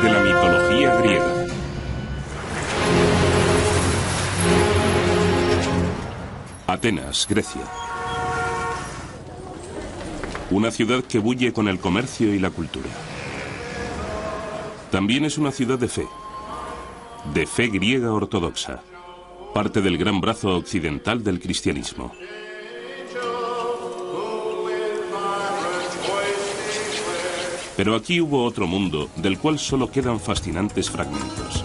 de la mitología griega. Atenas, Grecia. Una ciudad que bulle con el comercio y la cultura. También es una ciudad de fe griega ortodoxa, parte del gran brazo occidental del cristianismo. Pero aquí hubo otro mundo del cual solo quedan fascinantes fragmentos.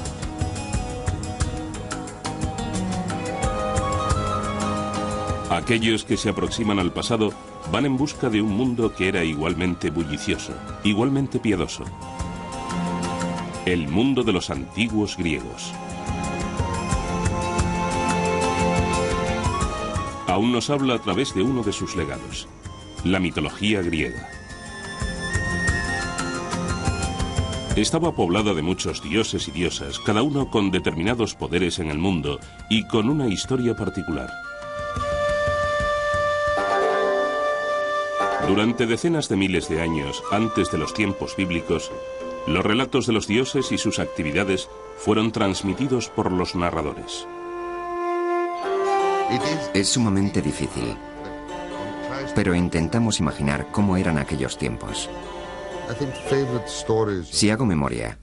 Aquellos que se aproximan al pasado van en busca de un mundo que era igualmente bullicioso, igualmente piadoso. El mundo de los antiguos griegos. Aún nos habla a través de uno de sus legados, la mitología griega. Estaba poblada de muchos dioses y diosas, cada uno con determinados poderes en el mundo y con una historia particular. Durante decenas de miles de años antes de los tiempos bíblicos, los relatos de los dioses y sus actividades fueron transmitidos por los narradores. Es sumamente difícil, pero intentamos imaginar cómo eran aquellos tiempos. Si hago memoria,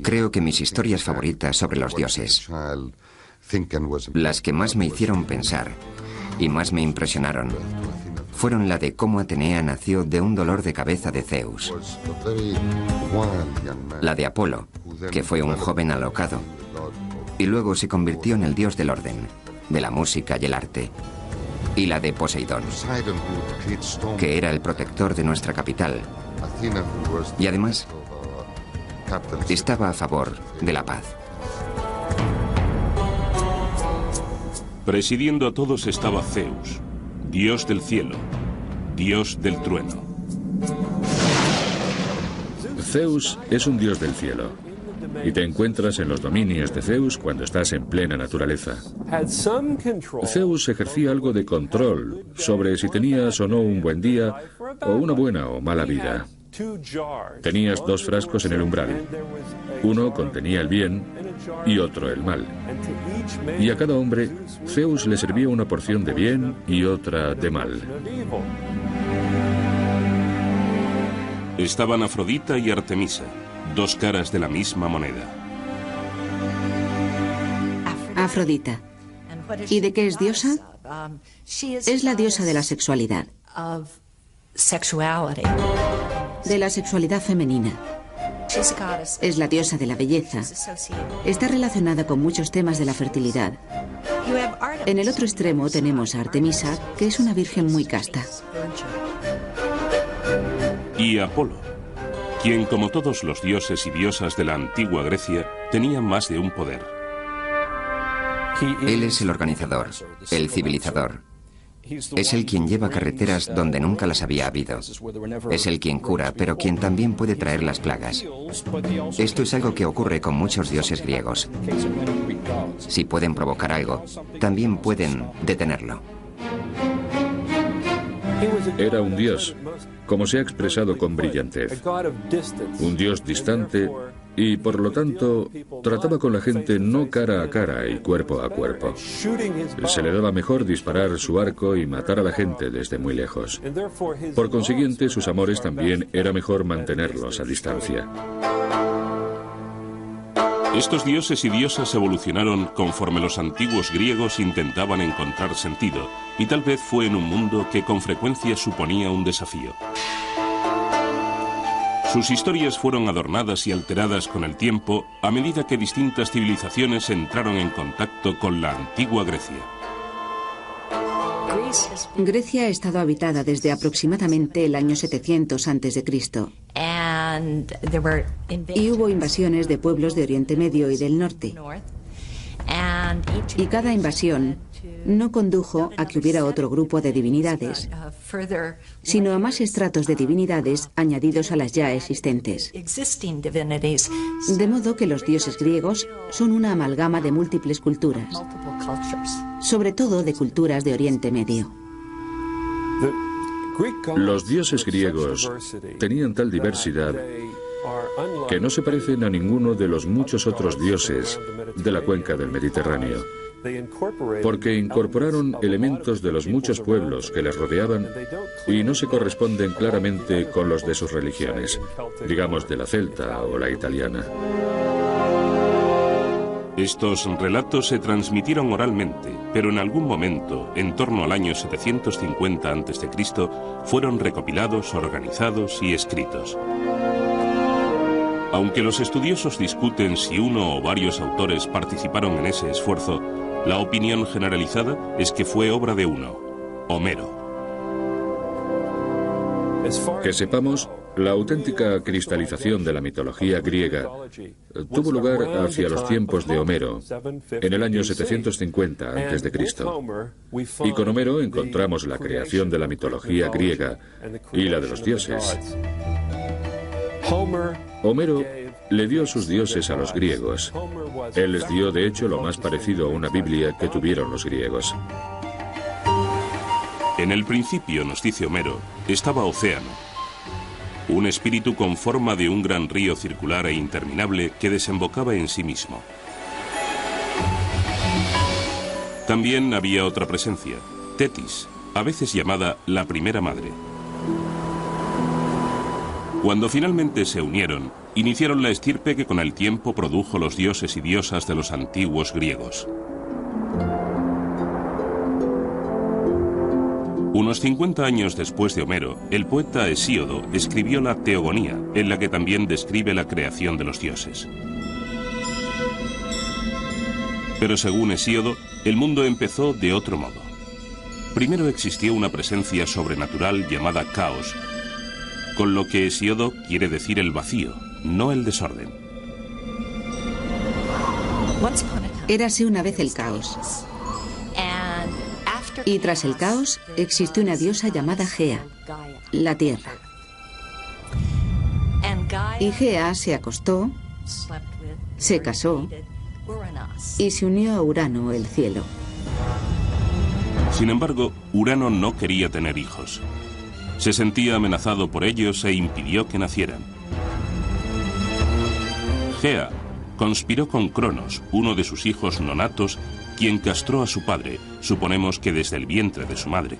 creo que mis historias favoritas sobre los dioses, las que más me hicieron pensar y más me impresionaron, fueron la de cómo Atenea nació de un dolor de cabeza de Zeus, la de Apolo, que fue un joven alocado, y luego se convirtió en el dios del orden, de la música y el arte, y la de Poseidón, que era el protector de nuestra capital, y además estaba a favor de la paz. Presidiendo a todos estaba Zeus, dios del cielo, dios del trueno. Zeus es un dios del cielo, y te encuentras en los dominios de Zeus cuando estás en plena naturaleza. Zeus ejercía algo de control sobre si tenías o no un buen día o una buena o mala vida. Tenías dos frascos en el umbral. Uno contenía el bien y otro el mal. Y a cada hombre, Zeus le servía una porción de bien y otra de mal. Estaban Afrodita y Artemisa, dos caras de la misma moneda. Afrodita. ¿Y de qué es diosa? Es la diosa de la sexualidad. De la sexualidad femenina. Es la diosa de la belleza. Está relacionada con muchos temas de la fertilidad. En el otro extremo tenemos a Artemisa, que es una virgen muy casta. Y Apolo, quien, como todos los dioses y diosas de la antigua Grecia, tenía más de un poder. Él es el organizador, el civilizador. Es el quien lleva carreteras donde nunca las había habido. Es el quien cura, pero quien también puede traer las plagas. Esto es algo que ocurre con muchos dioses griegos. Si pueden provocar algo, también pueden detenerlo. Era un dios, como se ha expresado con brillantez. Un dios distante y, por lo tanto, trataba con la gente no cara a cara y cuerpo a cuerpo. Se le daba mejor disparar su arco y matar a la gente desde muy lejos. Por consiguiente, sus amores también era mejor mantenerlos a distancia. Estos dioses y diosas evolucionaron conforme los antiguos griegos intentaban encontrar sentido, y tal vez fue en un mundo que con frecuencia suponía un desafío. Sus historias fueron adornadas y alteradas con el tiempo a medida que distintas civilizaciones entraron en contacto con la antigua Grecia. Grecia ha estado habitada desde aproximadamente el año 700 a.C. Y hubo invasiones de pueblos de Oriente Medio y del norte. Y cada invasión no condujo a que hubiera otro grupo de divinidades, sino a más estratos de divinidades añadidos a las ya existentes. De modo que los dioses griegos son una amalgama de múltiples culturas, sobre todo de culturas de Oriente Medio. Los dioses griegos tenían tal diversidad que no se parecen a ninguno de los muchos otros dioses de la cuenca del Mediterráneo, porque incorporaron elementos de los muchos pueblos que les rodeaban y no se corresponden claramente con los de sus religiones, digamos de la celta o la italiana. Estos relatos se transmitieron oralmente, pero en algún momento, en torno al año 750 a.C., fueron recopilados, organizados y escritos. Aunque los estudiosos discuten si uno o varios autores participaron en ese esfuerzo, la opinión generalizada es que fue obra de uno, Homero. Que sepamos, la auténtica cristalización de la mitología griega tuvo lugar hacia los tiempos de Homero, en el año 750 a.C. Y con Homero encontramos la creación de la mitología griega y la de los dioses. Homero le dio sus dioses a los griegos. Él les dio, de hecho, lo más parecido a una Biblia que tuvieron los griegos. En el principio, nos dice Homero, estaba Océano, un espíritu con forma de un gran río circular e interminable que desembocaba en sí mismo. También había otra presencia, Tetis, a veces llamada la primera madre. Cuando finalmente se unieron, iniciaron la estirpe que con el tiempo produjo los dioses y diosas de los antiguos griegos. Unos 50 años después de Homero, el poeta Hesíodo escribió la Teogonía, en la que también describe la creación de los dioses. Pero según Hesíodo, el mundo empezó de otro modo. Primero existió una presencia sobrenatural llamada caos, con lo que Hesíodo quiere decir el vacío, no el desorden. Érase una vez el caos. Y tras el caos existió una diosa llamada Gea, la tierra. Y Gea se acostó, se casó y se unió a Urano, el cielo. Sin embargo, Urano no quería tener hijos. Se sentía amenazado por ellos e impidió que nacieran. Gea conspiró con Cronos, uno de sus hijos nonatos, quien castró a su padre, suponemos que desde el vientre de su madre.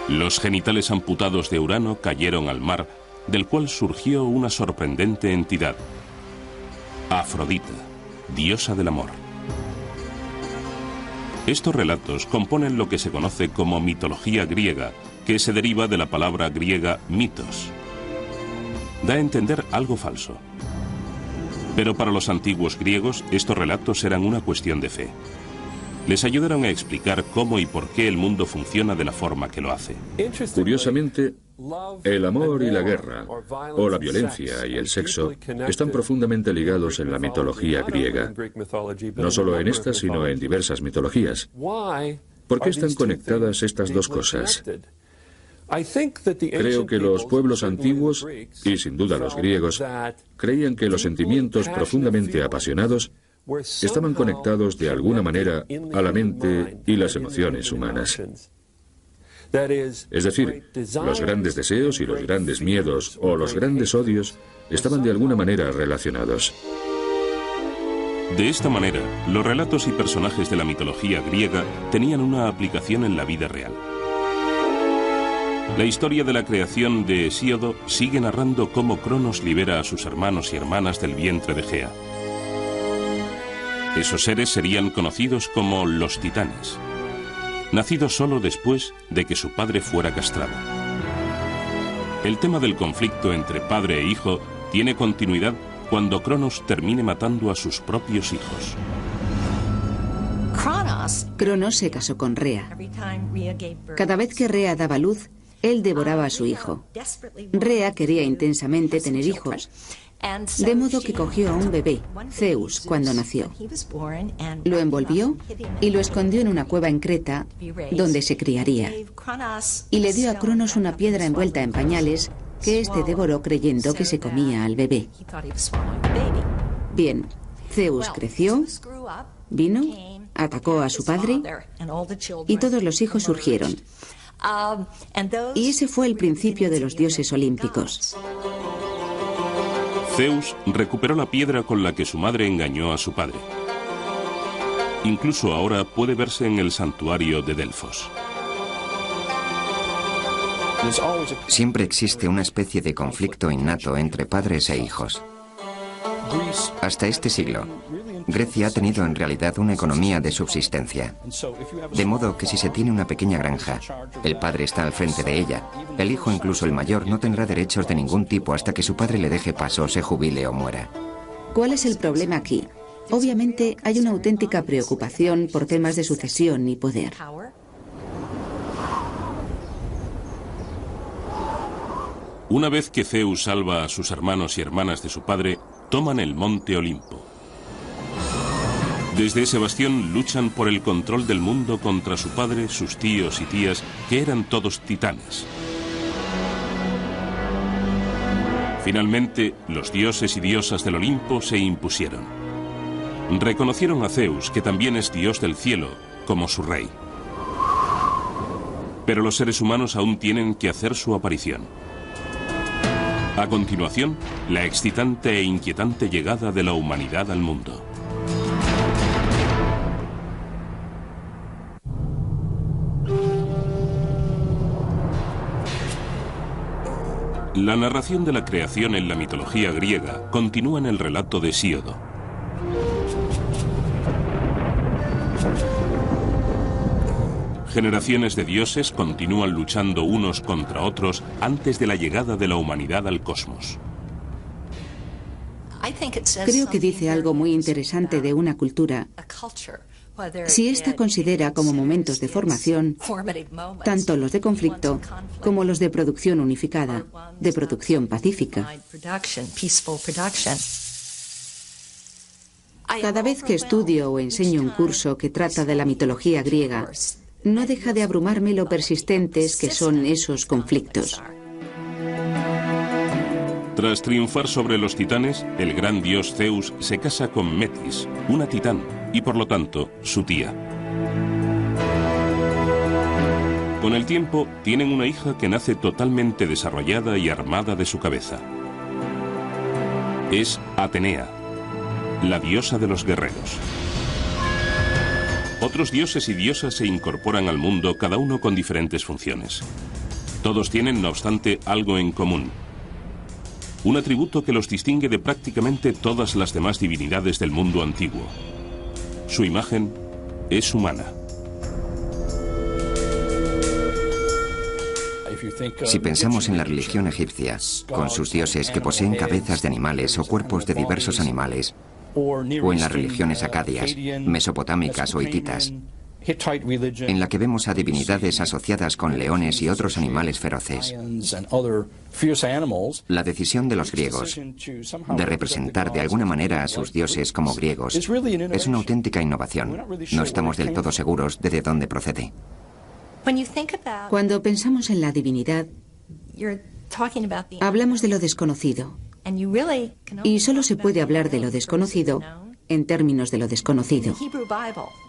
Los genitales amputados de Urano cayeron al mar, del cual surgió una sorprendente entidad, Afrodita, diosa del amor. Estos relatos componen lo que se conoce como mitología griega, que se deriva de la palabra griega mitos. Da a entender algo falso. Pero para los antiguos griegos, estos relatos eran una cuestión de fe. Les ayudaron a explicar cómo y por qué el mundo funciona de la forma que lo hace. Curiosamente, el amor y la guerra, o la violencia y el sexo, están profundamente ligados en la mitología griega. No solo en esta, sino en diversas mitologías. ¿Por qué están conectadas estas dos cosas? Creo que los pueblos antiguos, y sin duda los griegos, creían que los sentimientos profundamente apasionados estaban conectados de alguna manera a la mente y las emociones humanas. Es decir, los grandes deseos y los grandes miedos o los grandes odios estaban de alguna manera relacionados. De esta manera, los relatos y personajes de la mitología griega tenían una aplicación en la vida real. La historia de la creación de Hesíodo sigue narrando cómo Cronos libera a sus hermanos y hermanas del vientre de Gea. Esos seres serían conocidos como los titanes, nacidos solo después de que su padre fuera castrado. El tema del conflicto entre padre e hijo tiene continuidad cuando Cronos termine matando a sus propios hijos. Cronos se casó con Rea. Cada vez que Rea daba luz, él devoraba a su hijo. Rea quería intensamente tener hijos, de modo que cogió a un bebé, Zeus, cuando nació. Lo envolvió y lo escondió en una cueva en Creta, donde se criaría. Y le dio a Cronos una piedra envuelta en pañales que éste devoró creyendo que se comía al bebé. Bien, Zeus creció, vino, atacó a su padre y todos los hijos surgieron. Y ese fue el principio de los dioses olímpicos. Zeus recuperó la piedra con la que su madre engañó a su padre. Incluso ahora puede verse en el santuario de Delfos. Siempre existe una especie de conflicto innato entre padres e hijos. Hasta este siglo, Grecia ha tenido en realidad una economía de subsistencia. De modo que si se tiene una pequeña granja, el padre está al frente de ella, el hijo, incluso el mayor, no tendrá derechos de ningún tipo hasta que su padre le deje paso, se jubile o muera. ¿Cuál es el problema aquí? Obviamente hay una auténtica preocupación por temas de sucesión y poder. Una vez que Zeus salva a sus hermanos y hermanas de su padre, toman el monte Olimpo. Desde ese bastión luchan por el control del mundo contra su padre, sus tíos y tías, que eran todos titanes. Finalmente, los dioses y diosas del Olimpo se impusieron. Reconocieron a Zeus, que también es dios del cielo, como su rey. Pero los seres humanos aún tienen que hacer su aparición. A continuación, la excitante e inquietante llegada de la humanidad al mundo. La narración de la creación en la mitología griega continúa en el relato de Hesíodo. Generaciones de dioses continúan luchando unos contra otros antes de la llegada de la humanidad al cosmos. Creo que dice algo muy interesante de una cultura, si ésta considera como momentos de formación tanto los de conflicto como los de producción unificada, de producción pacífica. Cada vez que estudio o enseño un curso que trata de la mitología griega, no deja de abrumarme lo persistentes que son esos conflictos. Tras triunfar sobre los titanes, el gran dios Zeus se casa con Metis, una titán, y por lo tanto, su tía. Con el tiempo, tienen una hija que nace totalmente desarrollada y armada de su cabeza. Es Atenea, la diosa de los guerreros. Otros dioses y diosas se incorporan al mundo, cada uno con diferentes funciones. Todos tienen, no obstante, algo en común. Un atributo que los distingue de prácticamente todas las demás divinidades del mundo antiguo. Su imagen es humana. Si pensamos en la religión egipcia, con sus dioses que poseen cabezas de animales o cuerpos de diversos animales, o en las religiones acadias, mesopotámicas o hititas, en la que vemos a divinidades asociadas con leones y otros animales feroces. La decisión de los griegos de representar de alguna manera a sus dioses como griegos es una auténtica innovación. No estamos del todo seguros de dónde procede. Cuando pensamos en la divinidad, hablamos de lo desconocido. Y solo se puede hablar de lo desconocido en términos de lo desconocido.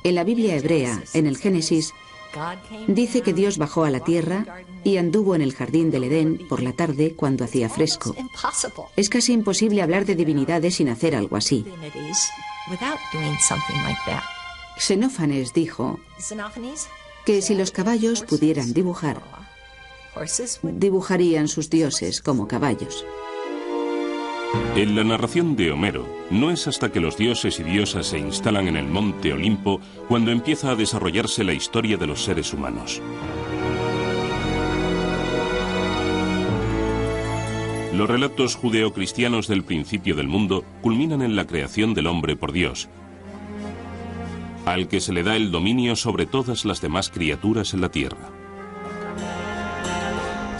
En la Biblia hebrea, en el Génesis, dice que Dios bajó a la tierra y anduvo en el jardín del Edén por la tarde cuando hacía fresco. Es casi imposible hablar de divinidades sin hacer algo así. Xenófanes dijo que si los caballos pudieran dibujar, dibujarían sus dioses como caballos. En la narración de Homero, no es hasta que los dioses y diosas se instalan en el monte Olimpo cuando empieza a desarrollarse la historia de los seres humanos. Los relatos judeocristianos del principio del mundo culminan en la creación del hombre por Dios, al que se le da el dominio sobre todas las demás criaturas en la tierra.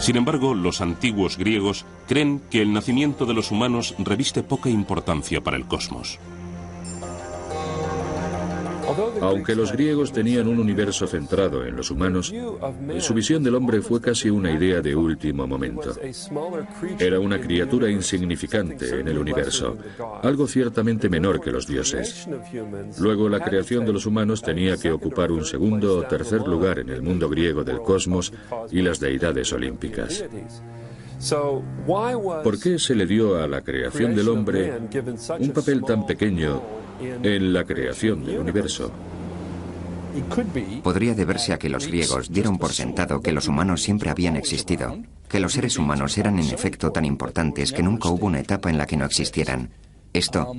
Sin embargo, los antiguos griegos creen que el nacimiento de los humanos reviste poca importancia para el cosmos. Aunque los griegos tenían un universo centrado en los humanos, su visión del hombre fue casi una idea de último momento. Era una criatura insignificante en el universo, algo ciertamente menor que los dioses. Luego, la creación de los humanos tenía que ocupar un segundo o tercer lugar en el mundo griego del cosmos y las deidades olímpicas. ¿Por qué se le dio a la creación del hombre un papel tan pequeño en la creación del universo? Podría deberse a que los griegos dieron por sentado que los humanos siempre habían existido, que los seres humanos eran en efecto tan importantes que nunca hubo una etapa en la que no existieran. Esto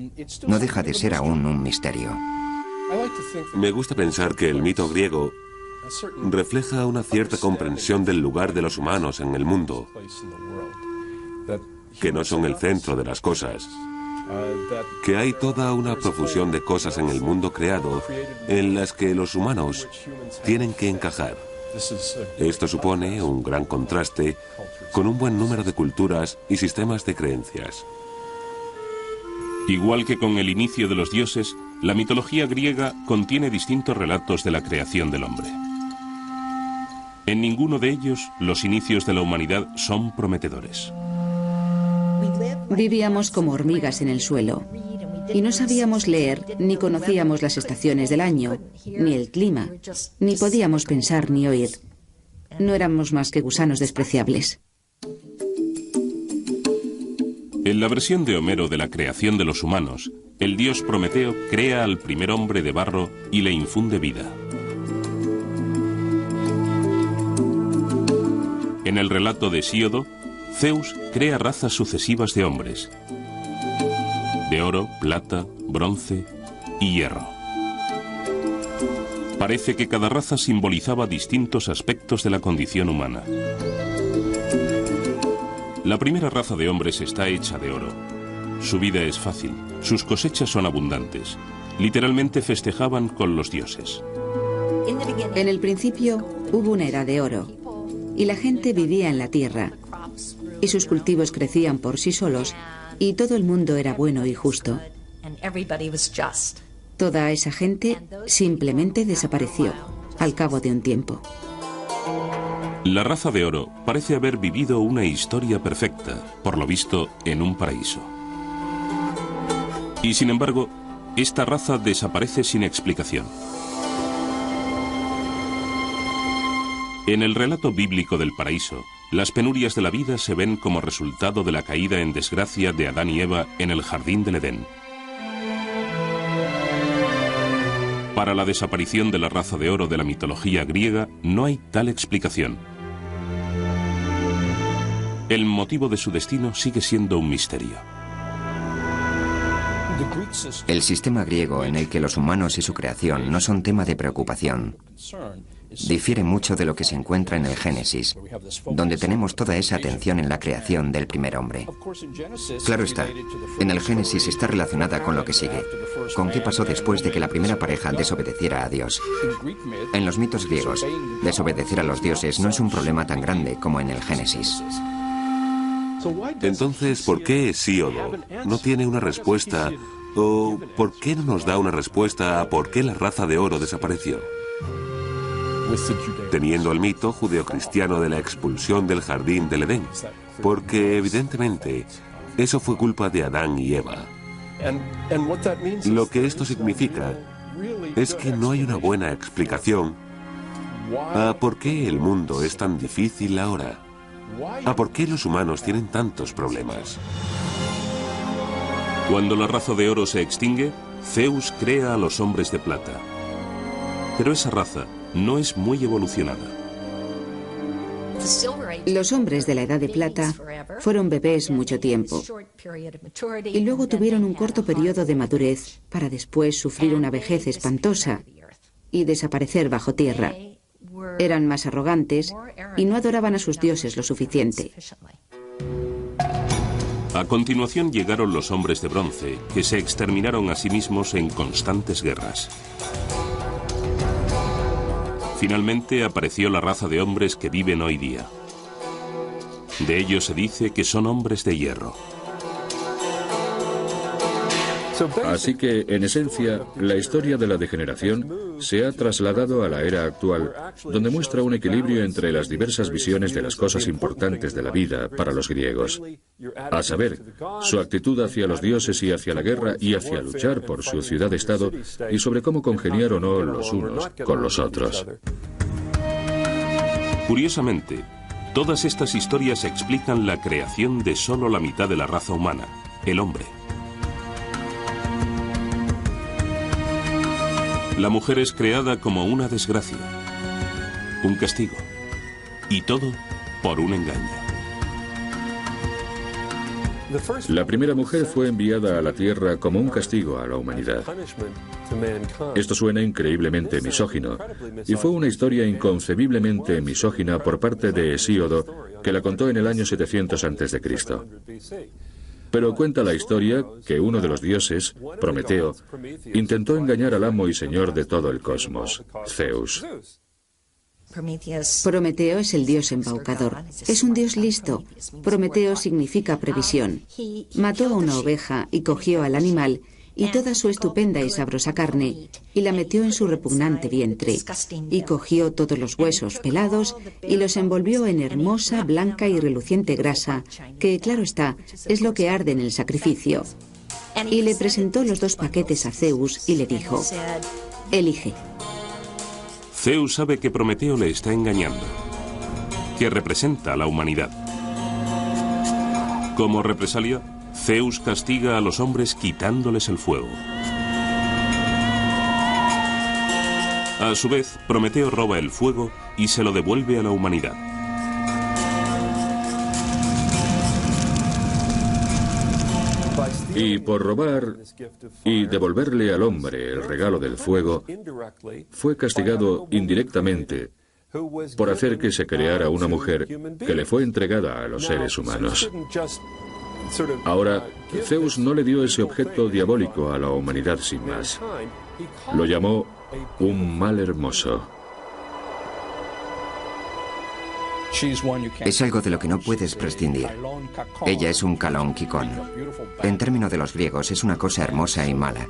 no deja de ser aún un misterio. Me gusta pensar que el mito griego refleja una cierta comprensión del lugar de los humanos en el mundo, que no son el centro de las cosas, que hay toda una profusión de cosas en el mundo creado en las que los humanos tienen que encajar. Esto supone un gran contraste con un buen número de culturas y sistemas de creencias. Igual que con el inicio de los dioses, la mitología griega contiene distintos relatos de la creación del hombre. En ninguno de ellos los inicios de la humanidad son prometedores. Vivíamos como hormigas en el suelo y no sabíamos leer ni conocíamos las estaciones del año, ni el clima, ni podíamos pensar ni oír. No éramos más que gusanos despreciables. En la versión de Homero de la creación de los humanos, el dios Prometeo crea al primer hombre de barro y le infunde vida. En el relato de Hesíodo, Zeus crea razas sucesivas de hombres, de oro, plata, bronce y hierro. Parece que cada raza simbolizaba distintos aspectos de la condición humana. La primera raza de hombres está hecha de oro. Su vida es fácil, sus cosechas son abundantes. Literalmente festejaban con los dioses. En el principio hubo una era de oro, y la gente vivía en la tierra, y sus cultivos crecían por sí solos, y todo el mundo era bueno y justo. Toda esa gente simplemente desapareció al cabo de un tiempo. La raza de oro parece haber vivido una historia perfecta, por lo visto, en un paraíso. Y sin embargo, esta raza desaparece sin explicación. En el relato bíblico del paraíso, las penurias de la vida se ven como resultado de la caída en desgracia de Adán y Eva en el jardín del Edén. Para la desaparición de la raza de oro de la mitología griega no hay tal explicación. El motivo de su destino sigue siendo un misterio. El sistema griego en el que los humanos y su creación no son tema de preocupación difiere mucho de lo que se encuentra en el Génesis, donde tenemos toda esa atención en la creación del primer hombre. Claro está, en el Génesis está relacionada con lo que sigue, con qué pasó después de que la primera pareja desobedeciera a Dios. En los mitos griegos, desobedecer a los dioses no es un problema tan grande como en el Génesis. Entonces, ¿por qué Hesíodo no tiene una respuesta? ¿O por qué no nos da una respuesta a por qué la raza de oro desapareció? Teniendo el mito judeocristiano de la expulsión del jardín del Edén, porque evidentemente eso fue culpa de Adán y Eva. Lo que esto significa es que no hay una buena explicación a por qué el mundo es tan difícil ahora, a por qué los humanos tienen tantos problemas. Cuando la raza de oro se extingue, Zeus crea a los hombres de plata. Pero esa raza no es muy evolucionada. Los hombres de la Edad de Plata fueron bebés mucho tiempo y luego tuvieron un corto periodo de madurez para después sufrir una vejez espantosa y desaparecer bajo tierra. Eran más arrogantes y no adoraban a sus dioses lo suficiente. A continuación llegaron los hombres de bronce, que se exterminaron a sí mismos en constantes guerras. Finalmente apareció la raza de hombres que viven hoy día. De ellos se dice que son hombres de hierro. Así que, en esencia, la historia de la degeneración se ha trasladado a la era actual, donde muestra un equilibrio entre las diversas visiones de las cosas importantes de la vida para los griegos. A saber, su actitud hacia los dioses y hacia la guerra y hacia luchar por su ciudad-estado y sobre cómo congeniar o no los unos con los otros. Curiosamente, todas estas historias explican la creación de solo la mitad de la raza humana, el hombre. La mujer es creada como una desgracia, un castigo, y todo por un engaño. La primera mujer fue enviada a la Tierra como un castigo a la humanidad. Esto suena increíblemente misógino, y fue una historia inconcebiblemente misógina por parte de Hesíodo, que la contó en el año 700 a.C. Pero cuenta la historia que uno de los dioses, Prometeo, intentó engañar al amo y señor de todo el cosmos, Zeus. Prometeo es el dios embaucador. Es un dios listo. Prometeo significa previsión. Mató a una oveja y cogió al animal y toda su estupenda y sabrosa carne y la metió en su repugnante vientre y cogió todos los huesos pelados y los envolvió en hermosa, blanca y reluciente grasa, que, claro está, es lo que arde en el sacrificio. Y le presentó los 2 paquetes a Zeus y le dijo: elige. Zeus sabe que Prometeo le está engañando, que representa a la humanidad. Como represalia, Zeus castiga a los hombres quitándoles el fuego. A su vez, Prometeo roba el fuego y se lo devuelve a la humanidad. Y por robar y devolverle al hombre el regalo del fuego, fue castigado indirectamente por hacer que se creara una mujer que le fue entregada a los seres humanos. Ahora, Zeus no le dio ese objeto diabólico a la humanidad sin más. Lo llamó un mal hermoso. Es algo de lo que no puedes prescindir. Ella es un Kalón Kikón. En términos de los griegos, es una cosa hermosa y mala.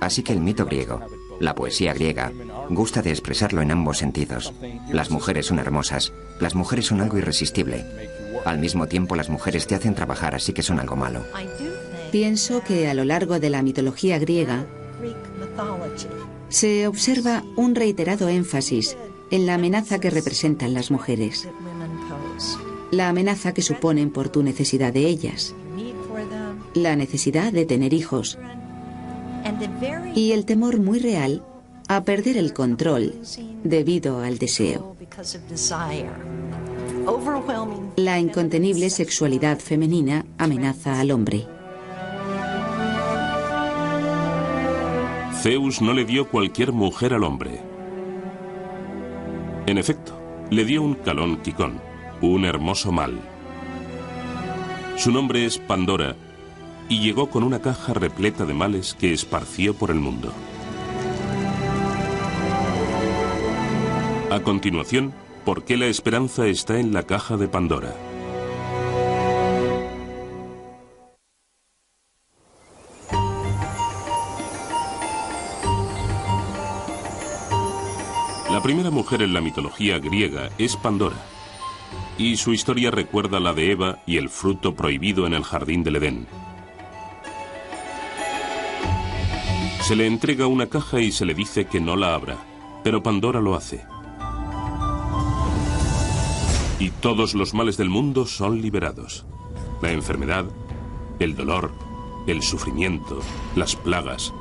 Así que el mito griego, la poesía griega, gusta de expresarlo en ambos sentidos. Las mujeres son hermosas, las mujeres son algo irresistible. Al mismo tiempo, las mujeres te hacen trabajar, así que son algo malo. Pienso que a lo largo de la mitología griega se observa un reiterado énfasis en la amenaza que representan las mujeres, la amenaza que suponen por tu necesidad de ellas, la necesidad de tener hijos y el temor muy real a perder el control debido al deseo. La incontenible sexualidad femenina amenaza al hombre. Zeus no le dio cualquier mujer al hombre. En efecto, le dio un Kalón Kikón, un hermoso mal. Su nombre es Pandora, y llegó con una caja repleta de males que esparció por el mundo. A continuación, ¿por qué la esperanza está en la caja de Pandora? La primera mujer en la mitología griega es Pandora, y su historia recuerda la de Eva y el fruto prohibido en el jardín del Edén. Se le entrega una caja y se le dice que no la abra, pero Pandora lo hace. Y todos los males del mundo son liberados. La enfermedad, el dolor, el sufrimiento, las plagas.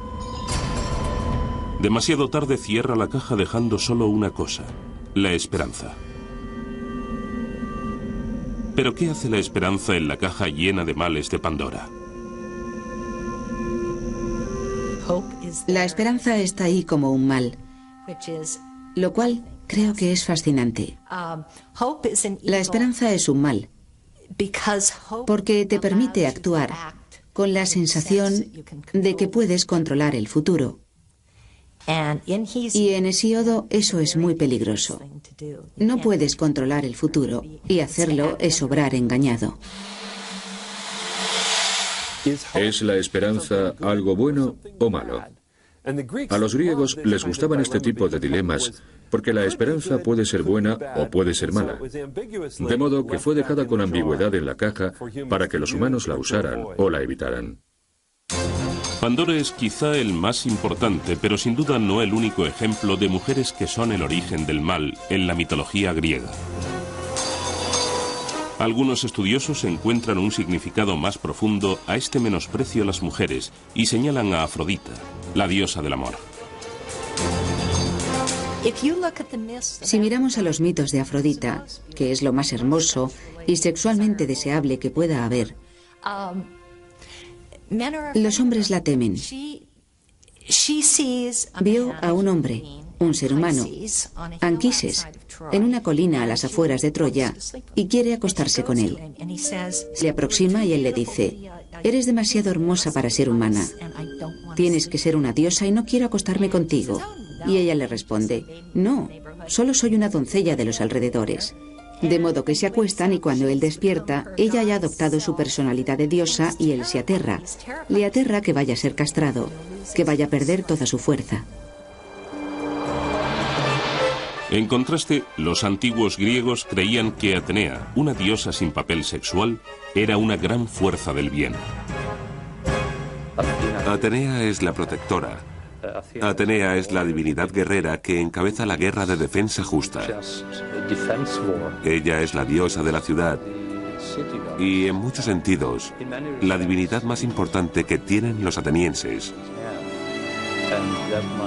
Demasiado tarde cierra la caja dejando solo una cosa, la esperanza. ¿Pero qué hace la esperanza en la caja llena de males de Pandora? La esperanza está ahí como un mal, lo cual creo que es fascinante. La esperanza es un mal, porque te permite actuar con la sensación de que puedes controlar el futuro. Y en Hesíodo eso es muy peligroso. No puedes controlar el futuro, y hacerlo es obrar engañado. ¿Es la esperanza algo bueno o malo? A los griegos les gustaban este tipo de dilemas porque la esperanza puede ser buena o puede ser mala. De modo que fue dejada con ambigüedad en la caja para que los humanos la usaran o la evitaran. Pandora es quizá el más importante, pero sin duda no el único ejemplo de mujeres que son el origen del mal en la mitología griega. Algunos estudiosos encuentran un significado más profundo a este menosprecio a las mujeres y señalan a Afrodita, la diosa del amor. Si miramos a los mitos de Afrodita, que es lo más hermoso y sexualmente deseable que pueda haber, los hombres la temen. Vio a un hombre, un ser humano, Anquises, en una colina a las afueras de Troya y quiere acostarse con él. Se aproxima y él le dice: eres demasiado hermosa para ser humana. Tienes que ser una diosa y no quiero acostarme contigo. Y ella le responde: no, solo soy una doncella de los alrededores. De modo que se acuestan y cuando él despierta, ella ya ha adoptado su personalidad de diosa y él se aterra. Le aterra que vaya a ser castrado, que vaya a perder toda su fuerza. En contraste, los antiguos griegos creían que Atenea, una diosa sin papel sexual, era una gran fuerza del bien. Atenea es la protectora. Atenea es la divinidad guerrera que encabeza la guerra de defensa justa. Ella es la diosa de la ciudad y, en muchos sentidos, la divinidad más importante que tienen los atenienses.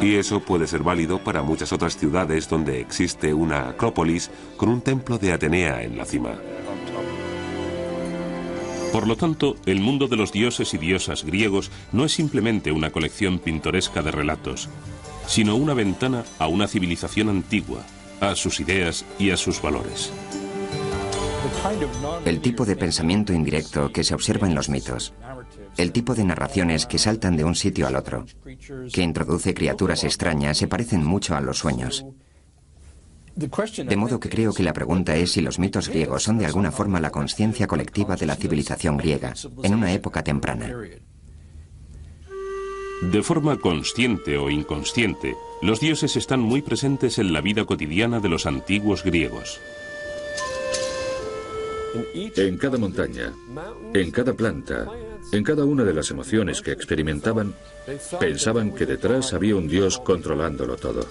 Y eso puede ser válido para muchas otras ciudades donde existe una acrópolis con un templo de Atenea en la cima. Por lo tanto, el mundo de los dioses y diosas griegos no es simplemente una colección pintoresca de relatos, sino una ventana a una civilización antigua, a sus ideas y a sus valores. El tipo de pensamiento indirecto que se observa en los mitos, el tipo de narraciones que saltan de un sitio al otro, que introduce criaturas extrañas, se parecen mucho a los sueños. De modo que creo que la pregunta es si los mitos griegos son de alguna forma la conciencia colectiva de la civilización griega, en una época temprana. De forma consciente o inconsciente, los dioses están muy presentes en la vida cotidiana de los antiguos griegos. En cada montaña, en cada planta, en cada una de las emociones que experimentaban, pensaban que detrás había un dios controlándolo todo.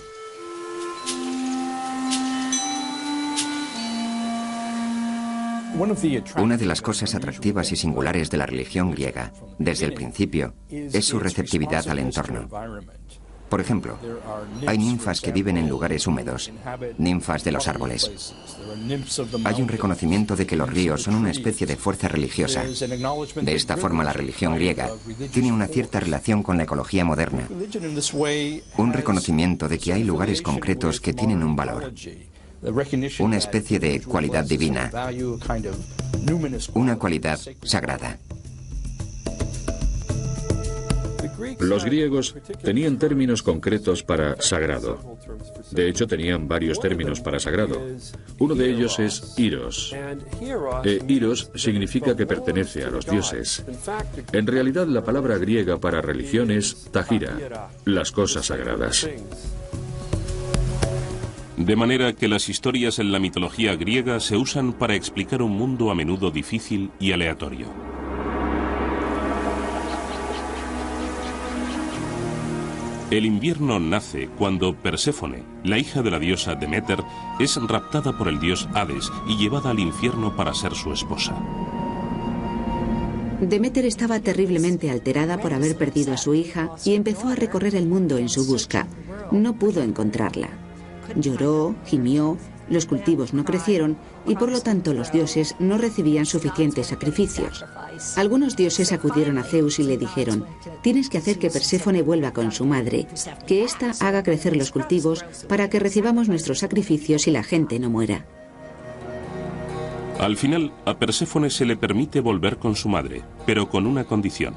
Una de las cosas atractivas y singulares de la religión griega, desde el principio, es su receptividad al entorno. Por ejemplo, hay ninfas que viven en lugares húmedos, ninfas de los árboles. Hay un reconocimiento de que los ríos son una especie de fuerza religiosa. De esta forma, la religión griega tiene una cierta relación con la ecología moderna. Un reconocimiento de que hay lugares concretos que tienen un valor. Una especie de cualidad divina, una cualidad sagrada. Los griegos tenían términos concretos para sagrado. De hecho, tenían varios términos para sagrado. Uno de ellos es Iros. Iros significa que pertenece a los dioses. En realidad, la palabra griega para religión es Tagira, las cosas sagradas. De manera que las historias en la mitología griega se usan para explicar un mundo a menudo difícil y aleatorio. El invierno nace cuando Perséfone, la hija de la diosa Deméter, es raptada por el dios Hades y llevada al infierno para ser su esposa. Deméter estaba terriblemente alterada por haber perdido a su hija y empezó a recorrer el mundo en su busca. No pudo encontrarla. Lloró, gimió, los cultivos no crecieron y por lo tanto los dioses no recibían suficientes sacrificios. Algunos dioses acudieron a Zeus y le dijeron: tienes que hacer que Perséfone vuelva con su madre, que ésta haga crecer los cultivos para que recibamos nuestros sacrificios y la gente no muera. Al final, a Perséfone se le permite volver con su madre, pero con una condición.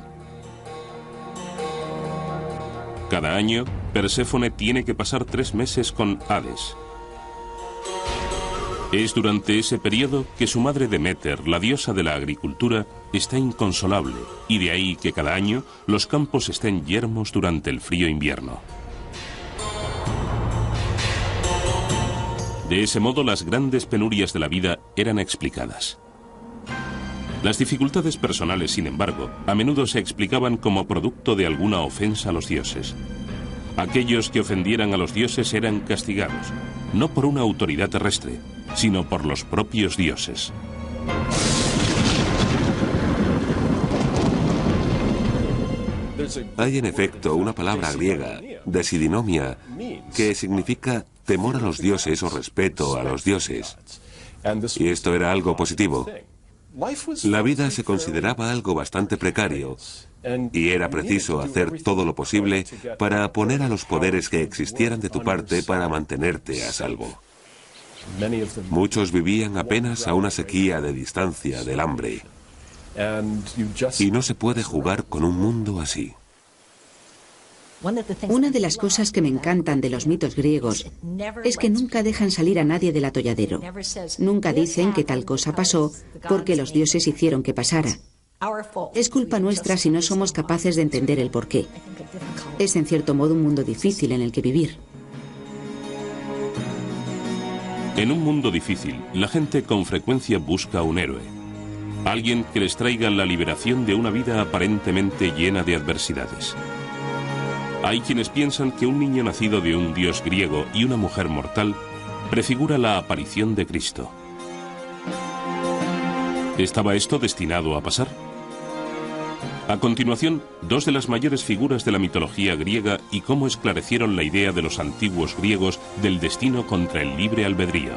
Cada año, Perséfone tiene que pasar 3 meses con Hades. Es durante ese periodo que su madre Deméter, la diosa de la agricultura, está inconsolable, y de ahí que cada año los campos estén yermos durante el frío invierno. De ese modo, las grandes penurias de la vida eran explicadas. Las dificultades personales, sin embargo, a menudo se explicaban como producto de alguna ofensa a los dioses. Aquellos que ofendieran a los dioses eran castigados, no por una autoridad terrestre, sino por los propios dioses. Hay en efecto una palabra griega, desidinomia, que significa temor a los dioses o respeto a los dioses. Y esto era algo positivo. La vida se consideraba algo bastante precario y era preciso hacer todo lo posible para poner a los poderes que existieran de tu parte para mantenerte a salvo. Muchos vivían apenas a una sequía de distancia del hambre. Y no se puede jugar con un mundo así. Una de las cosas que me encantan de los mitos griegos es que nunca dejan salir a nadie del atolladero. Nunca dicen que tal cosa pasó porque los dioses hicieron que pasara. Es culpa nuestra si no somos capaces de entender el porqué. Es en cierto modo un mundo difícil en el que vivir. En un mundo difícil, la gente con frecuencia busca un héroe. Alguien que les traiga la liberación de una vida aparentemente llena de adversidades. Hay quienes piensan que un niño nacido de un dios griego y una mujer mortal prefigura la aparición de Cristo. ¿Estaba esto destinado a pasar? A continuación, dos de las mayores figuras de la mitología griega y cómo esclarecieron la idea de los antiguos griegos del destino contra el libre albedrío.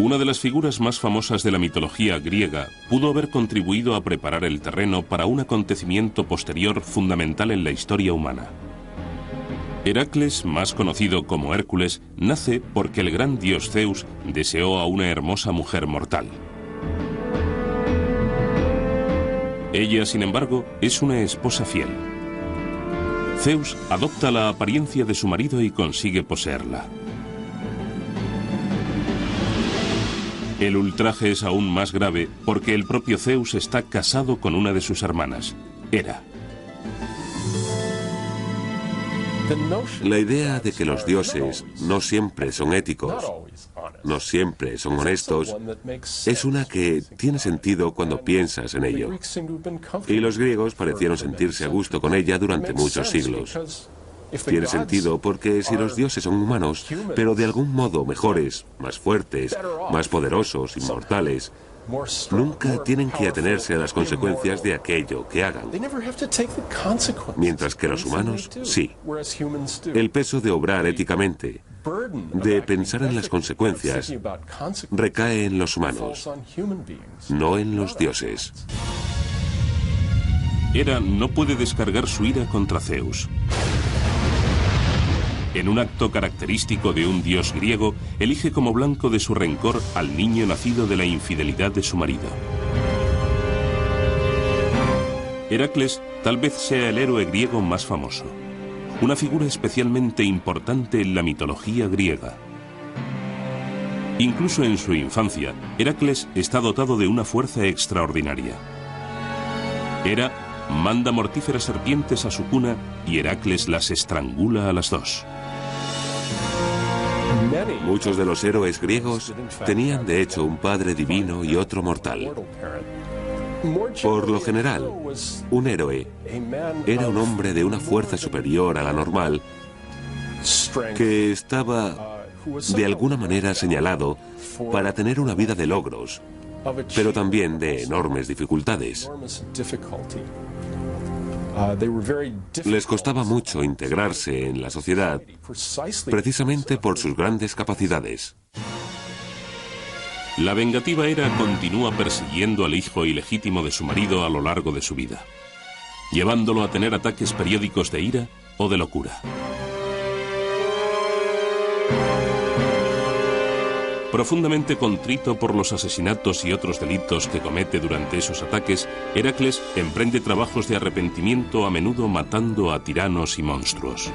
Una de las figuras más famosas de la mitología griega pudo haber contribuido a preparar el terreno para un acontecimiento posterior fundamental en la historia humana. Heracles, más conocido como Hércules, nace porque el gran dios Zeus deseó a una hermosa mujer mortal. Ella, sin embargo, es una esposa fiel. Zeus adopta la apariencia de su marido y consigue poseerla. El ultraje es aún más grave porque el propio Zeus está casado con una de sus hermanas, Hera. La idea de que los dioses no siempre son éticos, no siempre son honestos, es una que tiene sentido cuando piensas en ello. Y los griegos parecieron sentirse a gusto con ella durante muchos siglos. Tiene sentido porque si los dioses son humanos, pero de algún modo mejores, más fuertes, más poderosos, inmortales, nunca tienen que atenerse a las consecuencias de aquello que hagan. Mientras que los humanos, sí. El peso de obrar éticamente, de pensar en las consecuencias, recae en los humanos, no en los dioses. Hera no puede descargar su ira contra Zeus. En un acto característico de un dios griego, elige como blanco de su rencor al niño nacido de la infidelidad de su marido. Heracles tal vez sea el héroe griego más famoso, una figura especialmente importante en la mitología griega. Incluso en su infancia, Heracles está dotado de una fuerza extraordinaria. Hera manda mortíferas serpientes a su cuna y Heracles las estrangula a las dos. Muchos de los héroes griegos tenían de hecho un padre divino y otro mortal. Por lo general, un héroe era un hombre de una fuerza superior a la normal que estaba de alguna manera señalado para tener una vida de logros, pero también de enormes dificultades. Les costaba mucho integrarse en la sociedad, precisamente por sus grandes capacidades. La vengativa Hera continúa persiguiendo al hijo ilegítimo de su marido a lo largo de su vida, llevándolo a tener ataques periódicos de ira o de locura. Profundamente contrito por los asesinatos y otros delitos que comete durante esos ataques, Heracles emprende trabajos de arrepentimiento, a menudo matando a tiranos y monstruos.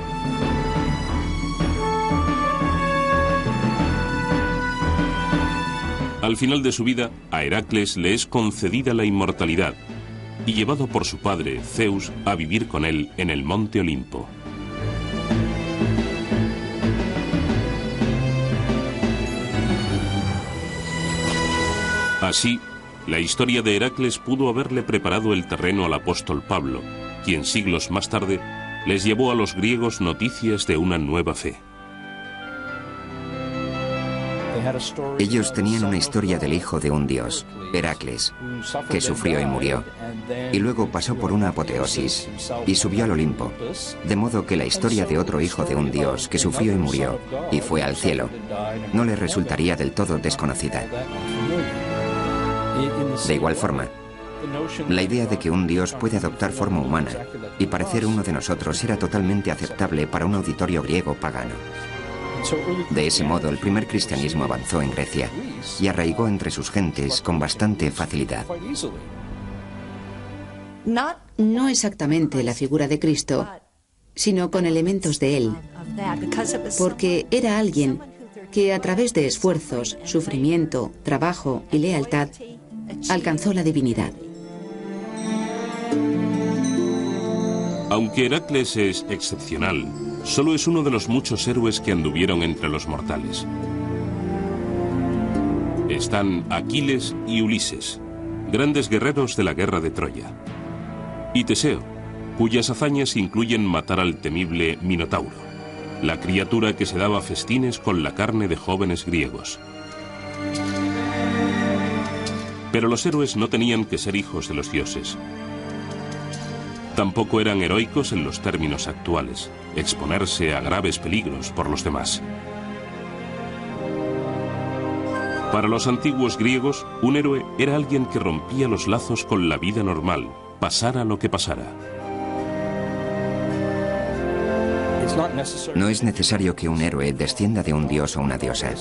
Al final de su vida, a Heracles le es concedida la inmortalidad y llevado por su padre, Zeus, a vivir con él en el monte Olimpo. Así, la historia de Heracles pudo haberle preparado el terreno al apóstol Pablo, quien siglos más tarde les llevó a los griegos noticias de una nueva fe. Ellos tenían una historia del hijo de un dios, Heracles, que sufrió y murió, y luego pasó por una apoteosis y subió al Olimpo, de modo que la historia de otro hijo de un dios que sufrió y murió y fue al cielo no les resultaría del todo desconocida. De igual forma, la idea de que un dios puede adoptar forma humana y parecer uno de nosotros era totalmente aceptable para un auditorio griego pagano. De ese modo, el primer cristianismo avanzó en Grecia y arraigó entre sus gentes con bastante facilidad. No exactamente la figura de Cristo, sino con elementos de él, porque era alguien que a través de esfuerzos, sufrimiento, trabajo y lealtad alcanzó la divinidad. Aunque Heracles es excepcional, solo es uno de los muchos héroes que anduvieron entre los mortales. Están Aquiles y Ulises, grandes guerreros de la guerra de Troya. Y Teseo, cuyas hazañas incluyen matar al temible Minotauro, la criatura que se daba festines con la carne de jóvenes griegos. Pero los héroes no tenían que ser hijos de los dioses. Tampoco eran heroicos en los términos actuales, exponerse a graves peligros por los demás. Para los antiguos griegos, un héroe era alguien que rompía los lazos con la vida normal, pasara lo que pasara. No es necesario que un héroe descienda de un dios o una diosa.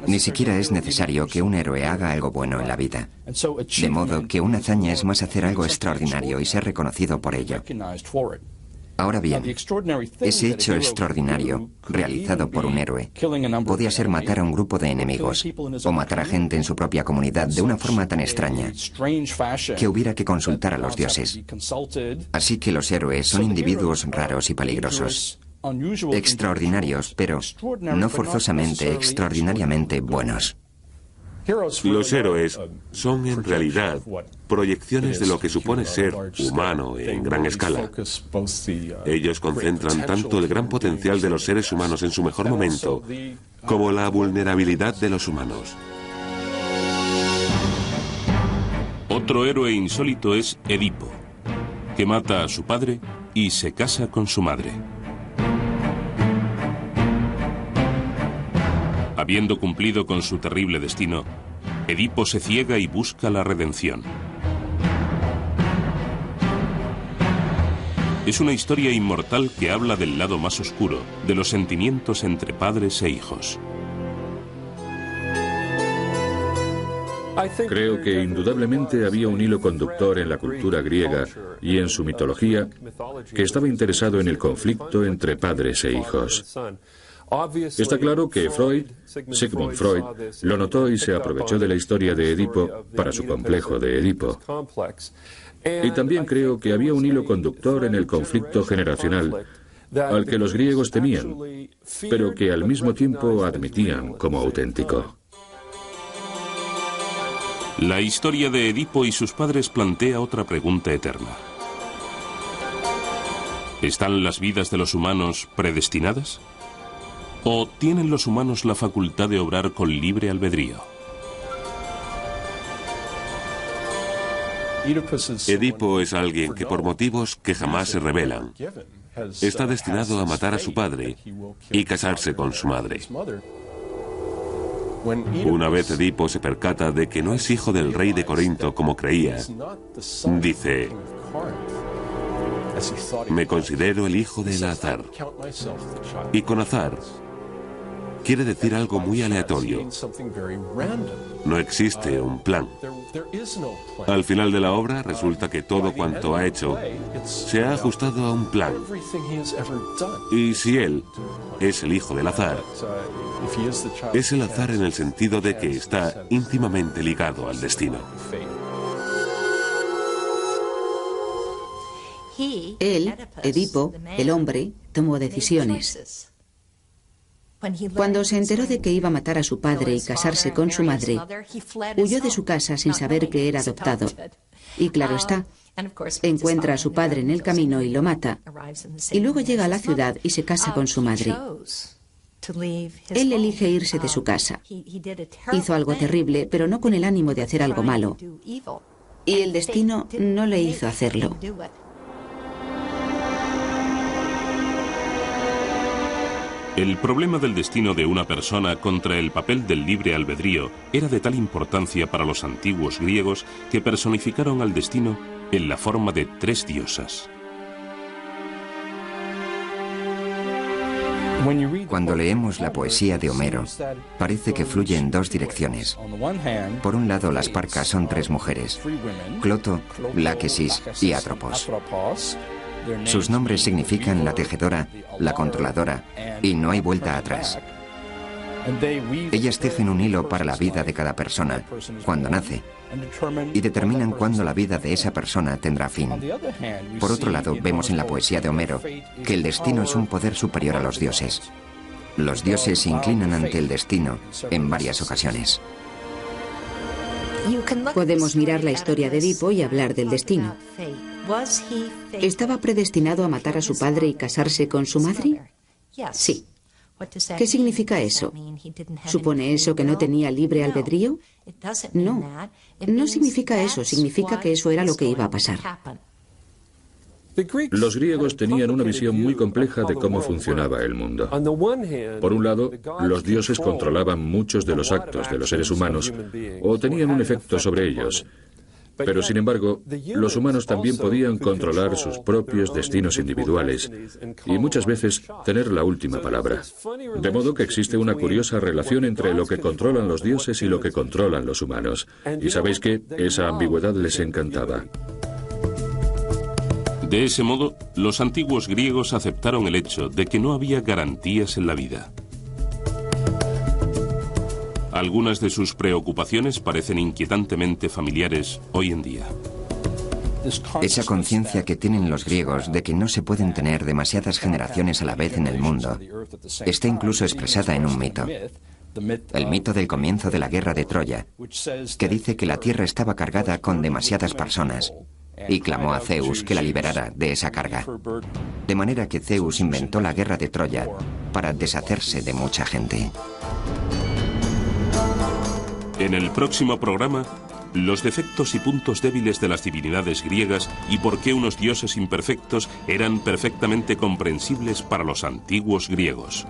Ni siquiera es necesario que un héroe haga algo bueno en la vida. De modo que una hazaña es más hacer algo extraordinario y ser reconocido por ello. Ahora bien, ese hecho extraordinario, realizado por un héroe, podía ser matar a un grupo de enemigos, o matar a gente en su propia comunidad de una forma tan extraña que hubiera que consultar a los dioses. Así que los héroes son individuos raros y peligrosos. Extraordinarios, pero no forzosamente extraordinariamente buenos. Los héroes son en realidad proyecciones de lo que supone ser humano en gran escala. Ellos concentran tanto el gran potencial de los seres humanos en su mejor momento como la vulnerabilidad de los humanos. Otro héroe insólito es Edipo, que mata a su padre y se casa con su madre. Habiendo cumplido con su terrible destino, Edipo se ciega y busca la redención. Es una historia inmortal que habla del lado más oscuro, de los sentimientos entre padres e hijos. Creo que indudablemente había un hilo conductor en la cultura griega y en su mitología que estaba interesado en el conflicto entre padres e hijos. Está claro que Sigmund Freud, lo notó y se aprovechó de la historia de Edipo para su complejo de Edipo. Y también creo que había un hilo conductor en el conflicto generacional al que los griegos temían, pero que al mismo tiempo admitían como auténtico. La historia de Edipo y sus padres plantea otra pregunta eterna. ¿Están las vidas de los humanos predestinadas? ¿O tienen los humanos la facultad de obrar con libre albedrío? Edipo es alguien que por motivos que jamás se revelan, está destinado a matar a su padre y casarse con su madre. Una vez Edipo se percata de que no es hijo del rey de Corinto como creía, dice: me considero el hijo de Eleazar. Y con Azar quiere decir algo muy aleatorio. No existe un plan. Al final de la obra resulta que todo cuanto ha hecho se ha ajustado a un plan. Y si él es el hijo del azar, es el azar en el sentido de que está íntimamente ligado al destino. Él, Edipo, el hombre, tomó decisiones. Cuando se enteró de que iba a matar a su padre y casarse con su madre, huyó de su casa sin saber que era adoptado. Y claro está, encuentra a su padre en el camino y lo mata. Y luego llega a la ciudad y se casa con su madre. Él elige irse de su casa. Hizo algo terrible, pero no con el ánimo de hacer algo malo. Y el destino no le hizo hacerlo. El problema del destino de una persona contra el papel del libre albedrío era de tal importancia para los antiguos griegos que personificaron al destino en la forma de 3 diosas. Cuando leemos la poesía de Homero, parece que fluye en 2 direcciones. Por un lado, las Parcas son 3 mujeres: Cloto, Láquesis y Atropos. Sus nombres significan la tejedora, la controladora, y no hay vuelta atrás. Ellas tejen un hilo para la vida de cada persona, cuando nace, y determinan cuándo la vida de esa persona tendrá fin. Por otro lado, vemos en la poesía de Homero que el destino es un poder superior a los dioses. Los dioses se inclinan ante el destino en varias ocasiones. Podemos mirar la historia de Edipo y hablar del destino. ¿Estaba predestinado a matar a su padre y casarse con su madre? Sí. ¿Qué significa eso? ¿Supone eso que no tenía libre albedrío? No, no significa eso, significa que eso era lo que iba a pasar. Los griegos tenían una visión muy compleja de cómo funcionaba el mundo. Por un lado, los dioses controlaban muchos de los actos de los seres humanos o tenían un efecto sobre ellos. Pero, sin embargo, los humanos también podían controlar sus propios destinos individuales y muchas veces tener la última palabra. De modo que existe una curiosa relación entre lo que controlan los dioses y lo que controlan los humanos. Y sabéis que esa ambigüedad les encantaba. De ese modo, los antiguos griegos aceptaron el hecho de que no había garantías en la vida. Algunas de sus preocupaciones parecen inquietantemente familiares hoy en día. Esa conciencia que tienen los griegos de que no se pueden tener demasiadas generaciones a la vez en el mundo está incluso expresada en un mito. El mito del comienzo de la guerra de Troya, que dice que la tierra estaba cargada con demasiadas personas y clamó a Zeus que la liberara de esa carga. De manera que Zeus inventó la guerra de Troya para deshacerse de mucha gente. En el próximo programa, los defectos y puntos débiles de las divinidades griegas y por qué unos dioses imperfectos eran perfectamente comprensibles para los antiguos griegos.